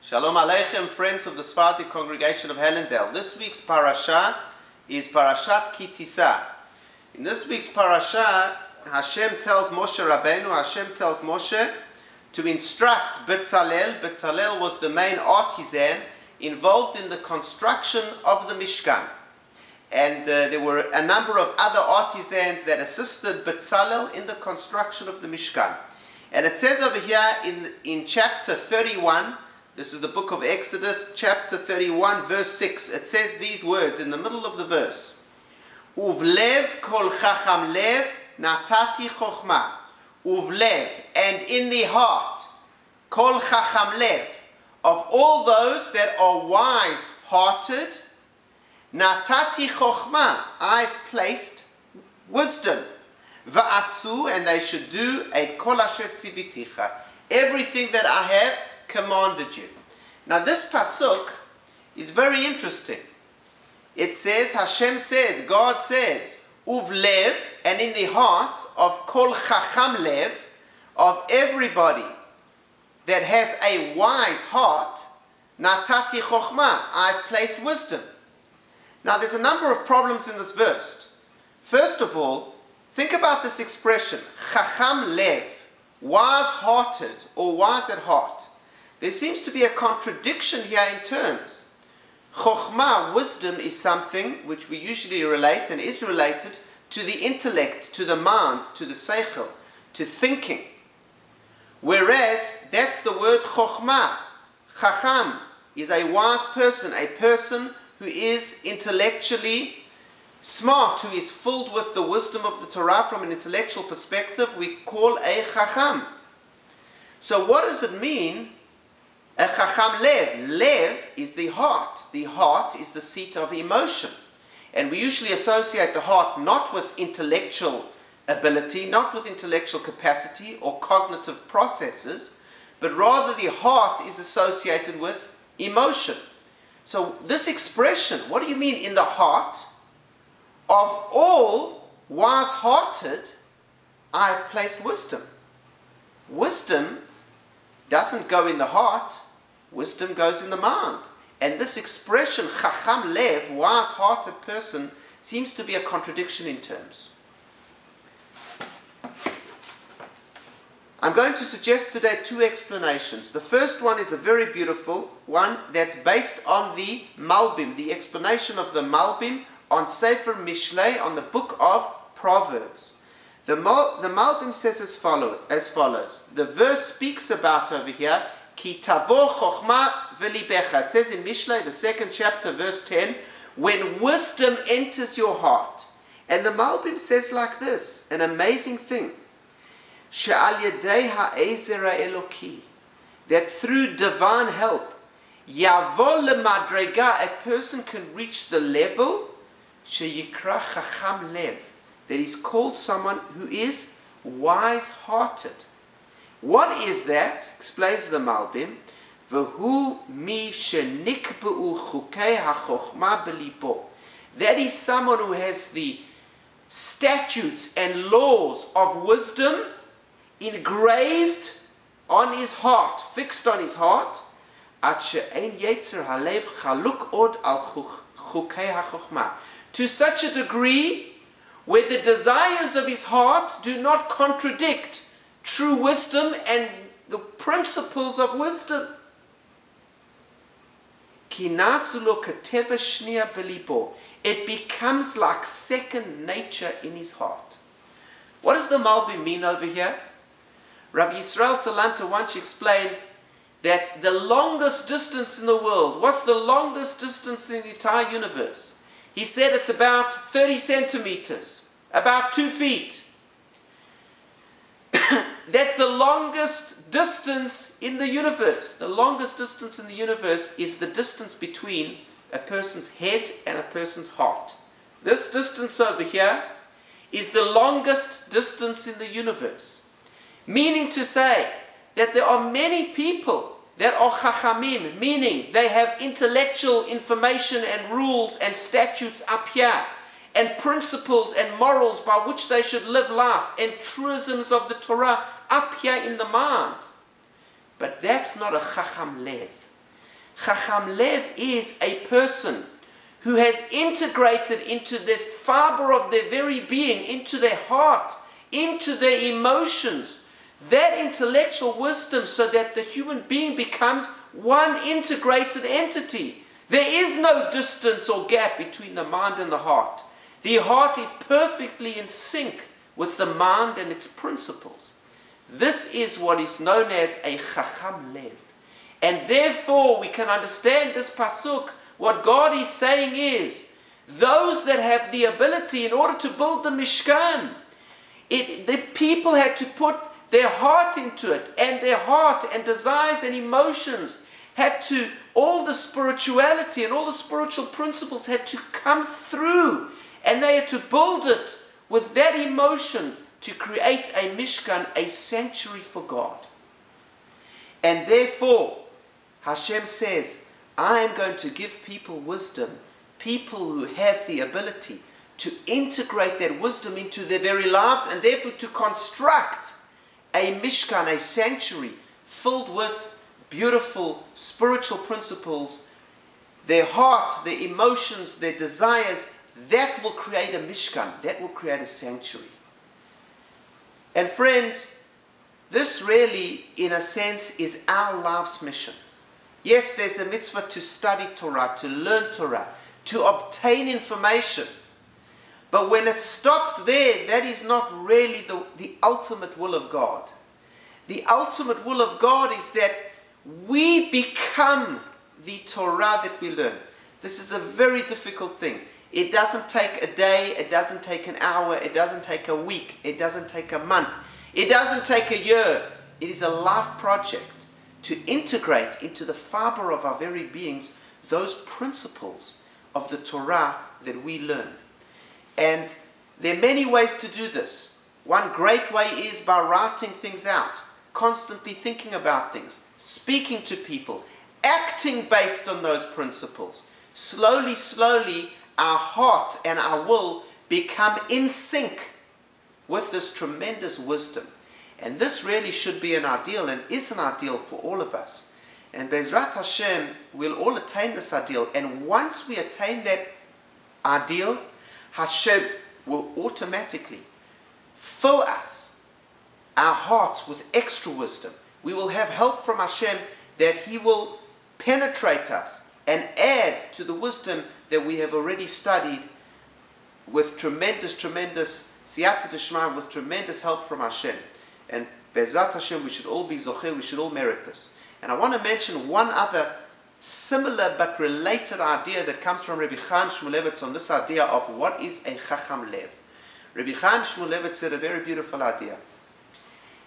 Shalom Aleichem, friends of the Sephardic congregation of Hellendale. This week's parasha is Parashat Ki Tisa. In this week's parasha, Hashem tells Moshe to instruct Bezalel. Bezalel was the main artisan involved in the construction of the Mishkan. And there were a number of other artisans that assisted Bezalel in the construction of the Mishkan. And it says over here in chapter 31, this is the book of Exodus, chapter 31, verse 6. It says these words in the middle of the verse. Uvlev kol chacham lev natati chokhmah. Uvlev, and in the heart, kol chacham lev, of all those that are wise-hearted, natati chokhmah, I've placed wisdom. Va'asu, and they should do et kol asher tziviticha, everything that I have commanded you. Now this pasuk is very interesting. It says, Hashem says, God says, Uvlev, and in the heart of kol chacham lev, of everybody that has a wise heart, natati chokhmah, I've placed wisdom. Now there's a number of problems in this verse. First of all, think about this expression, chacham lev, wise-hearted or wise at heart. There seems to be a contradiction here in terms. Chokhmah, wisdom, is something which we usually relate and is related to the intellect, to the mind, to the seichel, to thinking. Whereas that's the word chokhmah. Chacham is a wise person, a person who is intellectually smart, who is filled with the wisdom of the Torah from an intellectual perspective, we call a chacham. So what does it mean? A chacham lev. Lev is the heart. The heart is the seat of emotion. And we usually associate the heart not with intellectual ability, not with intellectual capacity or cognitive processes, but rather the heart is associated with emotion. So this expression, what do you mean in the heart? Of all wise-hearted, I have placed wisdom. Wisdom doesn't go in the heart, wisdom goes in the mind. And this expression, chacham lev, wise-hearted person, seems to be a contradiction in terms. I'm going to suggest today two explanations. The first one is a very beautiful one that's based on the Malbim, the explanation of the Malbim on Sefer Mishlei, on the book of Proverbs. The Malbim says as follows. The verse speaks about over here, Ki tavo chokhmah v'libecha. It says in Mishlei, the second chapter, verse 10, when wisdom enters your heart. And the Malbim says like this, an amazing thing. She'al yedei ha'ezer ha'eloki, that through divine help, yavo lemadrega, a person can reach the level, she'yikra chacham lev, that is called someone who is wise-hearted. What is that? Explains the Malbim. V'hu mi shenikbeu chukei hachokhmah belibo. That is someone who has the statutes and laws of wisdom engraved on his heart, fixed on his heart. Ad she'ein yetzer halev chaluk od al chukei hachokhmah. To such a degree where the desires of his heart do not contradict true wisdom and the principles of wisdom. It becomes like second nature in his heart. What does the Malbim mean over here? Rabbi Yisrael Salanta once explained that the longest distance in the world, what's the longest distance in the entire universe? He said it's about 30 centimeters, about 2 feet. That's the longest distance in the universe. The longest distance in the universe is the distance between a person's head and a person's heart. This distance over here is the longest distance in the universe. Meaning to say that there are many people that are chachamim, meaning they have intellectual information and rules and statutes up here, and principles and morals by which they should live life, and truisms of the Torah up here in the mind. But that's not a chacham lev. Chacham Lev is a person who has integrated into the fiber of their very being, into their heart, into their emotions, that intellectual wisdom, so that the human being becomes one integrated entity. There is no distance or gap between the mind and the heart. The heart is perfectly in sync with the mind and its principles. This is what is known as a Chacham Lev. And therefore we can understand this pasuk. What God is saying is, those that have the ability in order to build the Mishkan, the people had to put their heart into it, and their heart and desires and emotions had to, all the spirituality and all the spiritual principles had to come through, and they had to build it with that emotion to create a Mishkan, a sanctuary for God. And therefore, Hashem says, I am going to give people wisdom, people who have the ability to integrate that wisdom into their very lives, and therefore to construct a Mishkan, a sanctuary filled with beautiful spiritual principles, their heart, their emotions, their desires. That will create a Mishkan, that will create a sanctuary. And friends, this really, in a sense, is our life's mission. Yes, there's a mitzvah to study Torah, to learn Torah, to obtain information. But when it stops there, that is not really the ultimate will of God. The ultimate will of God is that we become the Torah that we learn. This is a very difficult thing. It doesn't take a day, it doesn't take an hour, it doesn't take a week, it doesn't take a month, it doesn't take a year. It is a life project to integrate into the fiber of our very beings those principles of the Torah that we learn. And there are many ways to do this. One great way is by writing things out, constantly thinking about things, speaking to people, acting based on those principles. Slowly, slowly, our hearts and our will become in sync with this tremendous wisdom. And this really should be an ideal, and is an ideal for all of us. And Bezrat Hashem, we'll all attain this ideal. And once we attain that ideal, Hashem will automatically fill us, our hearts, with extra wisdom. We will have help from Hashem, that He will penetrate us and add to the wisdom that we have already studied with tremendous siyata d'shma, with tremendous help from Hashem. And Bezrat Hashem, we should all be zocher, we should all merit this. And I want to mention one other similar but related idea that comes from Rabbi Chaim Shmulevitz on this idea of what is a Chacham Lev. Rabbi Chaim Shmulevitz said a very beautiful idea.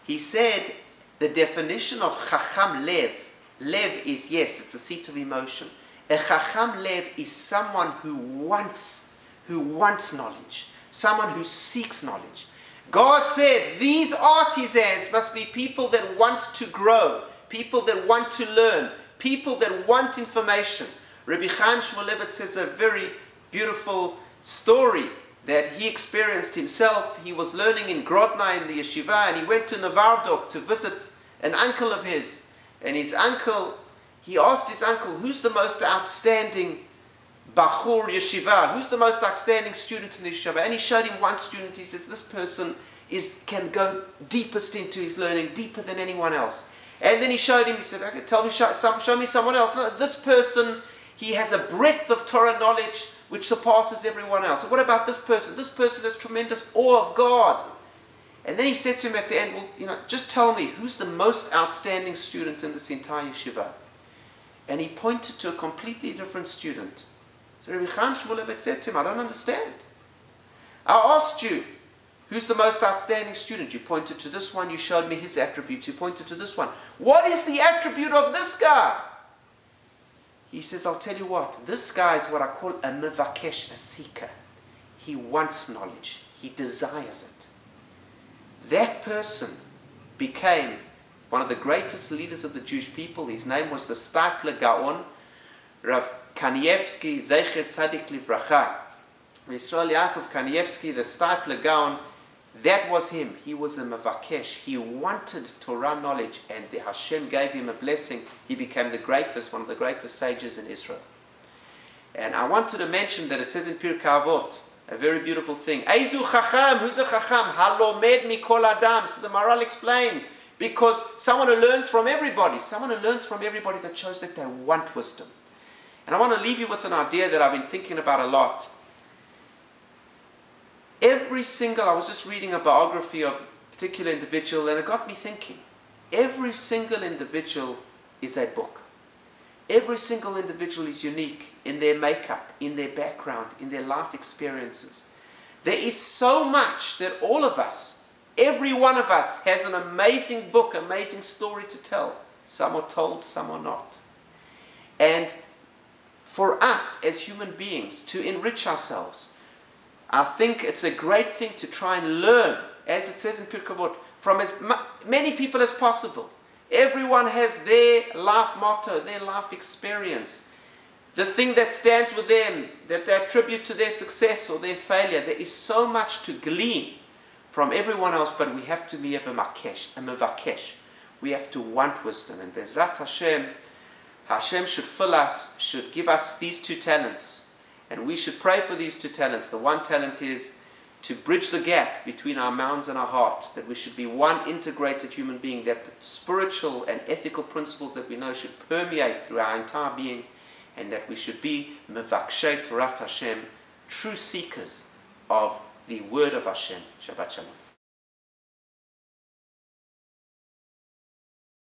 He said the definition of Chacham Lev, Lev is, yes, it's a seat of emotion. A Chacham Lev is someone who wants knowledge, someone who seeks knowledge. God said these artisans must be people that want to grow, people that want to learn, people that want information. Rabbi Chaim Shmulevitz says a very beautiful story that he experienced himself. He was learning in Grodno in the yeshiva, and he went to Novardok to visit an uncle of his. And his uncle, he asked his uncle, who's the most outstanding Bachur Yeshiva? Who's the most outstanding student in the yeshiva? And he showed him one student. He says, this person can go deepest into his learning, deeper than anyone else. And then he showed him, he said, okay, show me someone else. No, this person, he has a breadth of Torah knowledge which surpasses everyone else. So what about this person? This person has tremendous awe of God. And then he said to him at the end, well, just tell me, who's the most outstanding student in this entire yeshiva? And he pointed to a completely different student. So Rabbi Chaim Shmulevitz said to him, I don't understand. I asked you, who's the most outstanding student? You pointed to this one, you showed me his attributes, you pointed to this one. What is the attribute of this guy? He says, I'll tell you what, this guy is what I call a mevakesh, a seeker. He wants knowledge, he desires it. That person became one of the greatest leaders of the Jewish people. His name was the Stipler Gaon, Rav Kanievsky, Zecher Tzadik Livracha. Yisrael Yaakov Kanievsky, the Stipler Gaon, That was him. He was a Mavakesh. He wanted Torah knowledge, and the Hashem gave him a blessing. He became the greatest, one of the greatest sages in Israel. And I wanted to mention that it says in Pirkei Avot, a very beautiful thing. Eizu Chacham, who's a Chacham? Halomed mikol adam. So the Maharal explains, because someone who learns from everybody, someone who learns from everybody, that shows that they want wisdom. And I want to leave you with an idea that I've been thinking about a lot. I was just reading a biography of a particular individual, and it got me thinking. Every single individual is a book. Every single individual is unique in their makeup, in their background, in their life experiences. There is so much that all of us, every one of us, has an amazing book, amazing story to tell. Some are told, some are not. And for us as human beings to enrich ourselves, I think it's a great thing to try and learn, as it says in Pirkei Avot, from as many people as possible. Everyone has their life motto, their life experience, the thing that stands with them, that they attribute to their success or their failure. There is so much to glean from everyone else, but we have to be a Mevakesh. We have to want wisdom. And Bezrat Hashem, Hashem should fill us, should give us these two talents. And we should pray for these two talents. The one talent is to bridge the gap between our minds and our heart, that we should be one integrated human being, that the spiritual and ethical principles that we know should permeate through our entire being, and that we should be Mevakshei Torah Hashem, true seekers of the word of Hashem. Shabbat Shalom.